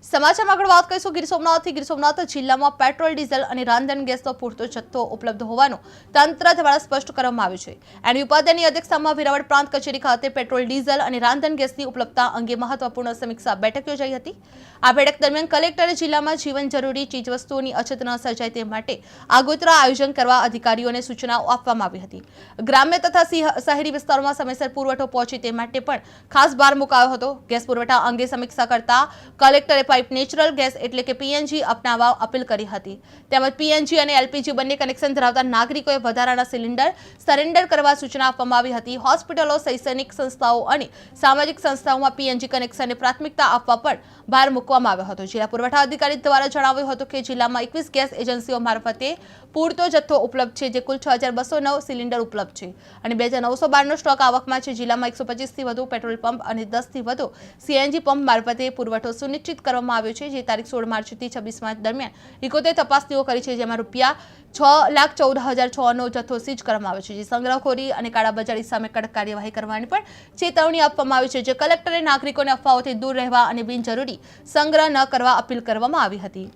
સમાચારમાં આગળ વાત કરીશું ગીર સોમનાથ જિલ્લામાં પેટ્રોલ ડીઝલ અને રાંધણ ગેસનો પૂરતો જથ્થો ઉપલબ્ધ હોવાનું તંત્ર દ્વારા સ્પષ્ટ કરવામાં આવ્યું છે। એની ઉપાધ્યાયની અધ્યક્ષતામાં વેરાવળ પ્રાંત કચેરી ખાતે પેટ્રોલ ડીઝલ અને રાંધણ ગેસની ઉપલબ્ધતા અંગે મહત્વપૂર્ણ સમીક્ષા બેઠક યોજાઈ હતી। આ બેઠક દરમિયાન કલેક્ટરે જિલ્લામાં જીવન જરૂરી ચીજવસ્તુઓની અછત ન સર્જાય તે માટે આગોતરા આયોજન કરવા અધિકારીઓને સૂચનાઓ આપવામાં આવી હતી। ગ્રામ્ય તથા શહેરી વિસ્તારોમાં સમયસર પુરવઠો પહોંચે તે માટે પણ ખાસ ભાર મુકાયો હતો। ગેસ પુરવઠા અંગે સમીક્ષા કરતા કલેક્ટરે પાઇપ નેચરલ ગેસ એટલે કે પીએનજી અપનાવવા અપીલ કરી હતી। તેમજ પીએનજી અને એલપીજી બંને કનેક્શન ધરાવતા નાગરિકોએ વધારાના સિલિન્ડર સરેન્ડર કરવા સૂચના આપવામાં આવી હતી। હોસ્પિટલો, શૈક્ષણિક સંસ્થાઓ અને સામાજિક સંસ્થાઓમાં પીએનજી કનેક્શનને પ્રાથમિકતા આપવા પર ભાર મૂકવામાં આવ્યો હતો। જિલ્લા પુરવઠા અધિકારી દ્વારા જણાવ્યું હતું કે જિલ્લામાં 21 ગેસ એજન્સીઓ મારફતે પૂરતો જથ્થો ઉપલબ્ધ છે, જે કુલ 6209 સિલિન્ડર ઉપલબ્ધ છે અને 2912નો સ્ટોક આવકમાં છે। જિલ્લામાં 125 થી વધુ પેટ્રોલ પંપ અને 10 થી વધુ સીએનજી પંપ મારફતે પુરવઠો સુનિશ્ચિત કરવામાં આવ્યો છે, જે તારીખ 16 માર્ચથી 26 માર્ચ દરમિયાન 71 તપાસણીઓ કરી છે, જેમાં રૂપિયા 6,14,006નો જથ્થો સીઝ કરવામાં આવ્યો છે, જે સંગ્રહખોરી અને કાળાબજારી સામે કડક કાર્યવાહી કરવાની પણ ચેતવણી આપવામાં આવી છે, જે કલેક્ટરે નાગરિકોને અફવાઓથી દૂર રહેવા અને બિનજરૂરી સંગ્રહ ન કરવા અપીલ કરવામાં આવી હતી।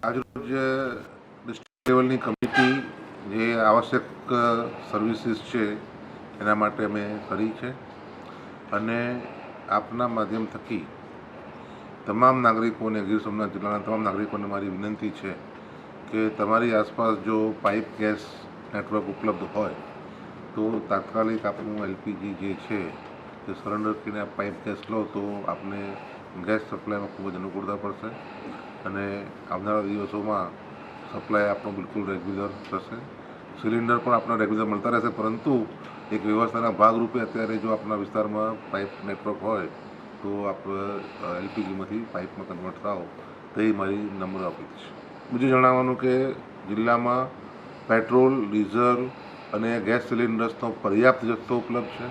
આજરોજ ડિસ્ટ્રિક્ટ લેવલની કમિટી જે આવશ્યક સર્વિસીસ છે એના માટે અમે કરી છે અને આપના માધ્યમ થકી તમામ નાગરિકોને, ગીર સોમનાથ જિલ્લાના તમામ નાગરિકોને મારી વિનંતી છે કે તમારી આસપાસ જો પાઇપ ગેસ નેટવર્ક ઉપલબ્ધ હોય તો તાત્કાલિક આપણું એલપીજી જે છે તે સરેન્ડર કરીને પાઇપ ગેસ લો તો આપને ગેસ સપ્લાયમાં ખૂબ જ અનુકૂળતા પડશે અને આવનારા દિવસોમાં સપ્લાય આપણો બિલકુલ રેગ્યુલર થશે। સિલિન્ડર પણ આપણને રેગ્યુલર મળતા રહેશે, પરંતુ એક વ્યવસ્થાના ભાગરૂપે અત્યારે જો આપણા વિસ્તારમાં પાઇપ નેટવર્ક હોય તો આપ એલપીજીમાંથી પાઇપમાં કન્વર્ટ થાઓ, તે મારી નમ્ર અપીલ છે। બીજું જણાવવાનું કે જિલ્લામાં પેટ્રોલ, ડીઝલ અને ગેસ સિલિન્ડર્સનો પર્યાપ્ત જથ્થો ઉપલબ્ધ છે।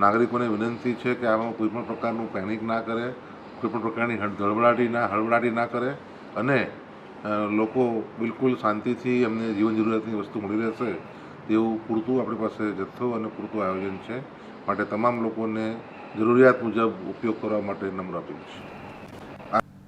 નાગરિકોને વિનંતી છે કે આમાં કોઈપણ પ્રકારનું પેનિક ના કરે, કોઈપણ પ્રકારની હળબડાટી ના કરે અને લોકો બિલકુલ શાંતિથી એમને જીવન જરૂરિયાતની વસ્તુ મળી રહેશે તેવું પૂરતું આપણી પાસે જથ્થો અને પૂરતું આયોજન છે। માટે તમામ લોકોને જરૂરિયાત મુજબ ઉપયોગ કરવા માટે નમ્ર અપીલ છે।